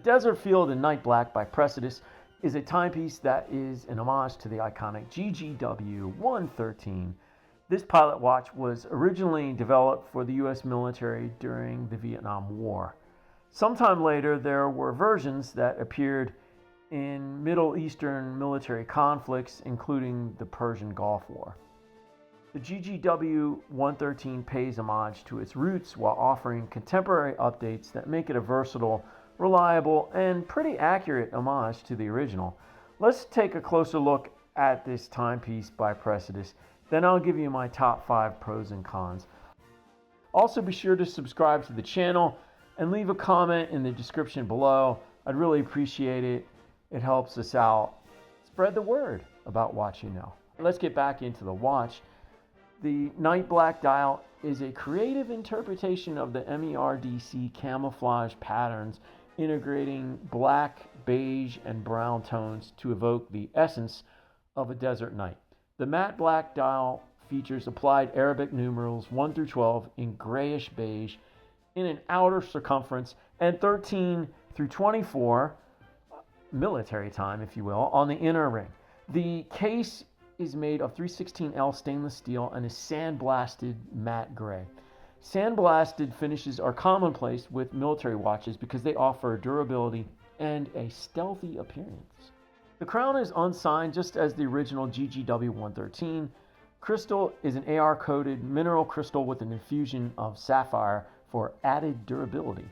Desert Field in Night Black by Praesidus is a timepiece that is an homage to the iconic GGW-113. This pilot watch was originally developed for the U.S. military during the Vietnam War. Sometime later, there were versions that appeared in Middle Eastern military conflicts, including the Persian Gulf War. The GGW-113 pays homage to its roots while offering contemporary updates that make it a versatile, reliable, and pretty accurate homage to the original. Let's take a closer look at this timepiece by Praesidus. Then I'll give you my top 5 pros and cons. Also, be sure to subscribe to the channel and leave a comment in the description below. I'd really appreciate it. It helps us out. Spread the word about Watch You Know. Let's get back into the watch. The Night Black dial is a creative interpretation of the MERDC camouflage patterns, integrating black, beige, and brown tones to evoke the essence of a desert night. The matte black dial features applied Arabic numerals 1 through 12 in grayish beige in an outer circumference, and 13 through 24, military time if you will, on the inner ring. The case is made of 316L stainless steel and is sandblasted matte gray. Sandblasted finishes are commonplace with military watches because they offer durability and a stealthy appearance. The crown is unsigned just as the original GGW-113. Crystal is an AR-coated mineral crystal with an infusion of sapphire for added durability.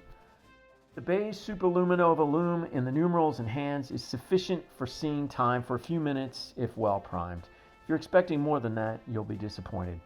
The beige superluminova lume in the numerals and hands is sufficient for seeing time for a few minutes if well primed. If you're expecting more than that, you'll be disappointed.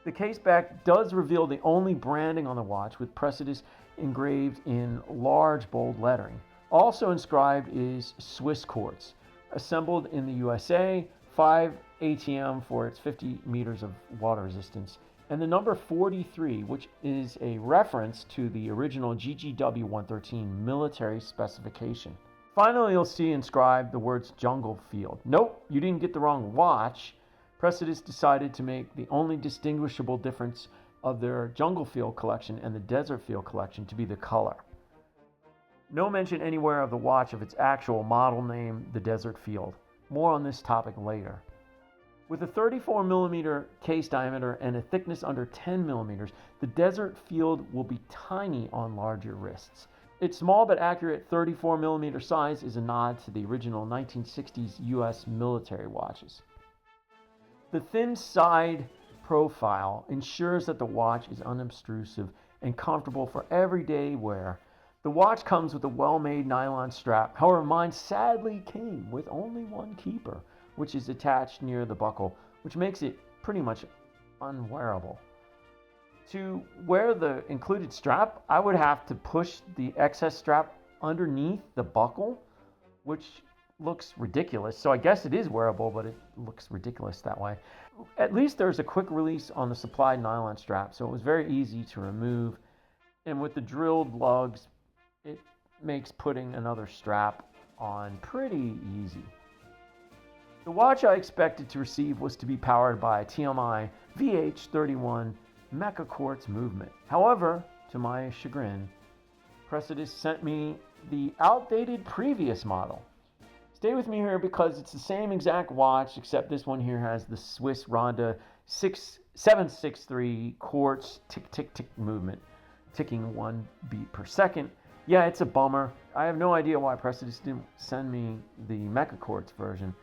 The case back does reveal the only branding on the watch, with Praesidus engraved in large bold lettering. Also inscribed is Swiss quartz, assembled in the USA, 5 ATM for its 50 meters of water resistance, and the number 43, which is a reference to the original GGW-113 military specification. Finally, you'll see inscribed the words Jungle Field. Nope, you didn't get the wrong watch. Praesidus decided to make the only distinguishable difference of their Jungle Field collection and the Desert Field collection to be the color. No mention anywhere of the watch of its actual model name, the Desert Field. More on this topic later. With a 34mm case diameter and a thickness under 10mm, the Desert Field will be tiny on larger wrists. Its small but accurate 34mm size is a nod to the original 1960s US military watches. The thin side profile ensures that the watch is unobtrusive and comfortable for everyday wear. The watch comes with a well-made nylon strap. However, mine sadly came with only one keeper, which is attached near the buckle, which makes it pretty much unwearable. To wear the included strap, I would have to push the excess strap underneath the buckle, which looks ridiculous. So I guess it is wearable, but it looks ridiculous that way. At least there's a quick release on the supplied nylon strap, so it was very easy to remove. And with the drilled lugs, it makes putting another strap on pretty easy. The watch I expected to receive was to be powered by a TMI VH31 Mecha Quartz movement. However, to my chagrin, Praesidus sent me the outdated previous model. Stay with me here because it's the same exact watch, except this one here has the Swiss Ronda 763 quartz tick tick tick movement, ticking 1 beat per second. Yeah, it's a bummer. I have no idea why Praesidus didn't send me the Mecha Quartz version.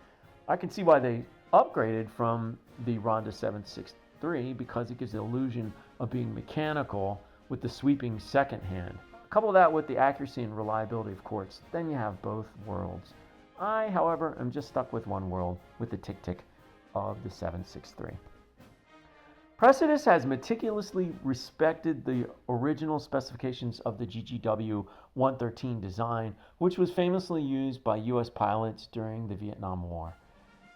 I can see why they upgraded from the Ronda 763 because it gives the illusion of being mechanical with the sweeping second hand. Couple that with the accuracy and reliability of quartz, then you have both worlds. I, however, am just stuck with one world, with the tick-tick of the 763. Praesidus has meticulously respected the original specifications of the GGW-113 design, which was famously used by U.S. pilots during the Vietnam War.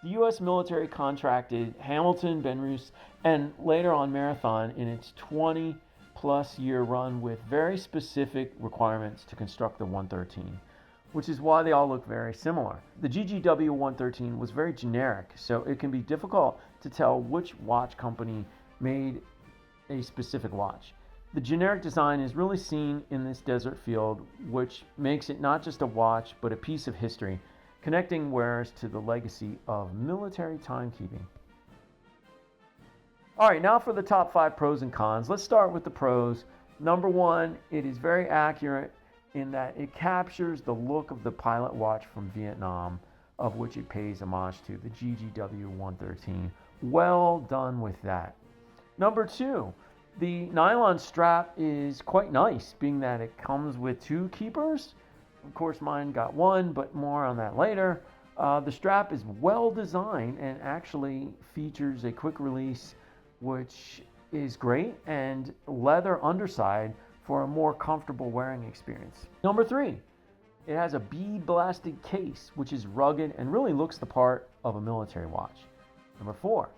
The U.S. military contracted Hamilton, Benrus, and later on Marathon in its 20-plus year run with very specific requirements to construct the 113. Which is why they all look very similar. The GGW-113 was very generic, so it can be difficult to tell which watch company made a specific watch. The generic design is really seen in this desert field, which makes it not just a watch, but a piece of history, connecting wearers to the legacy of military timekeeping. All right, now for the top 5 pros and cons. Let's start with the pros. Number 1, it is very accurate in that it captures the look of the pilot watch from Vietnam, of which it pays homage to, the GGW-113. Well done with that. Number 2, the nylon strap is quite nice, being that it comes with 2 keepers. Of course, mine got 1, but more on that later. The strap is well designed and actually features a quick release, which is great, and leather underside for a more comfortable wearing experience. Number 3, it has a bead blasted case, which is rugged and really looks the part of a military watch. Number 4,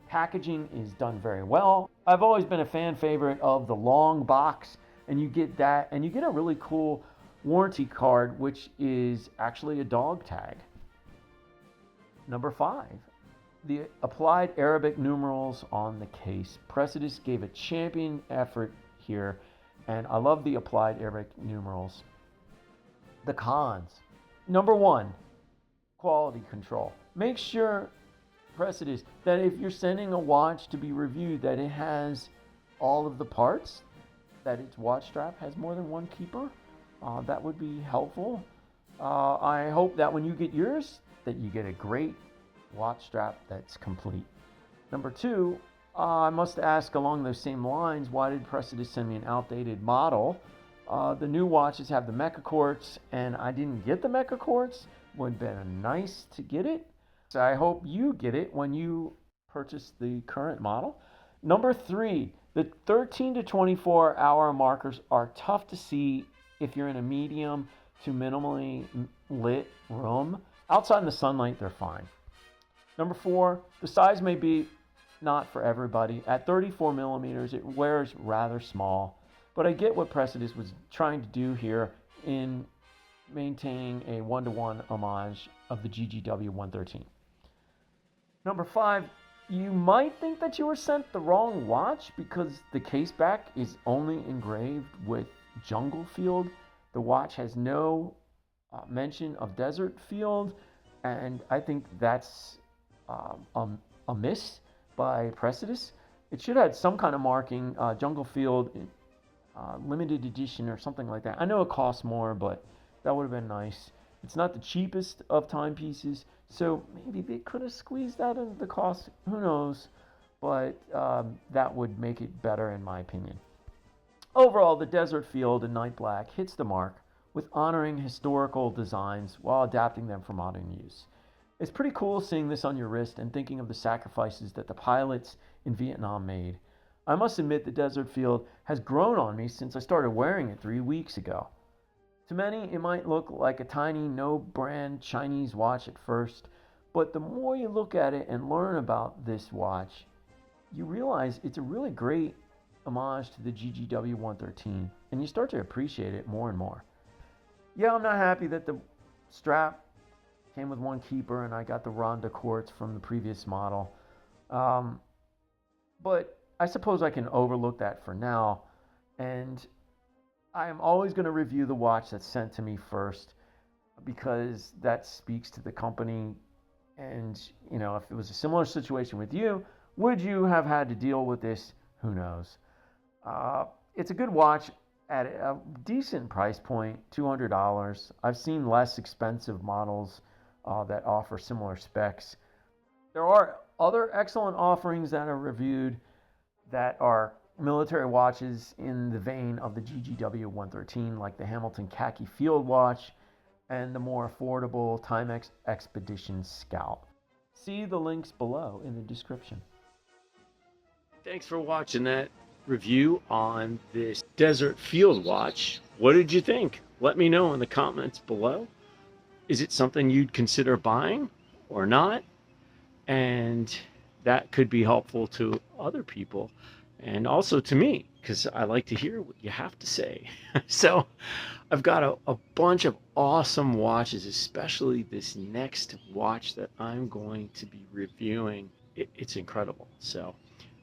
packaging is done very well. I've always been a fan favorite of the long box, and you get that, and you get a really cool warranty card, which is actually a dog tag. Number 5, the applied Arabic numerals on the case. Praesidus gave a champion effort here, and I love the applied Arabic numerals. The cons. Number 1, quality control. Make sure, Praesidus, that if you're sending a watch to be reviewed, that it has all of the parts, that its watch strap has more than 1 keeper. That would be helpful. I hope that when you get yours, that you get a great watch strap that's complete. Number 2, I must ask along those same lines, why did Praesidus send me an outdated model? The new watches have the mecha quartz, and I didn't get the mecha quartz. Would have been nice to get it. So I hope you get it when you purchase the current model. Number 3, the 13 to 24 hour markers are tough to see if you're in a medium to minimally lit room. Outside in the sunlight, they're fine. Number 4, the size may be not for everybody. At 34 millimeters, it wears rather small, but I get what Praesidus was trying to do here in maintaining a one-to-one homage of the GGW-113. Number 5, you might think that you were sent the wrong watch because the case back is only engraved with jungle field. The watch has no mention of desert field, and I think that's a miss by Praesidus. It should have had some kind of marking, jungle field, limited edition or something like that. I know it costs more, but that would have been nice. It's not the cheapest of timepieces, so maybe they could have squeezed that into the cost. Who knows? But that would make it better in my opinion. Overall, the desert field in night black hits the mark with honoring historical designs while adapting them for modern use. It's pretty cool seeing this on your wrist and thinking of the sacrifices that the pilots in Vietnam made. I must admit the desert field has grown on me since I started wearing it 3 weeks ago. To many, it might look like a tiny, no-brand Chinese watch at first, but the more you look at it and learn about this watch, you realize it's a really great homage to the GGW-113, and you start to appreciate it more and more. Yeah, I'm not happy that the strap came with 1 keeper and I got the Ronda quartz from the previous model, but I suppose I can overlook that for now, and I am always going to review the watch that's sent to me first because that speaks to the company. And, you know, if it was a similar situation with you, would you have had to deal with this? Who knows? It's a good watch at a decent price point, $200. I've seen less expensive models that offer similar specs. There are other excellent offerings that are reviewed that are military watches in the vein of the GGW-113, like the Hamilton Khaki Field Watch and the more affordable Timex Expedition Scout. See the links below in the description. Thanks for watching that review on this Desert Field Watch. What did you think? Let me know in the comments below. Is it something you'd consider buying or not? And that could be helpful to other people. And also to me, because I like to hear what you have to say. So I've got a bunch of awesome watches, especially this next watch that I'm going to be reviewing. It's incredible. So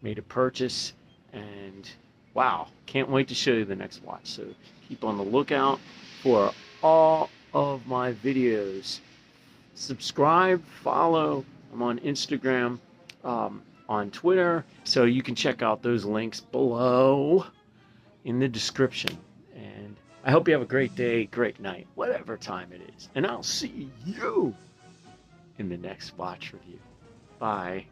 made a purchase, and wow, can't wait to show you the next watch. So keep on the lookout for all of my videos. Subscribe, follow. I'm on Instagram, on Twitter, so you can check out those links below in the description. And I hope you have a great day, great night, whatever time it is. And I'll see you in the next watch review. Bye.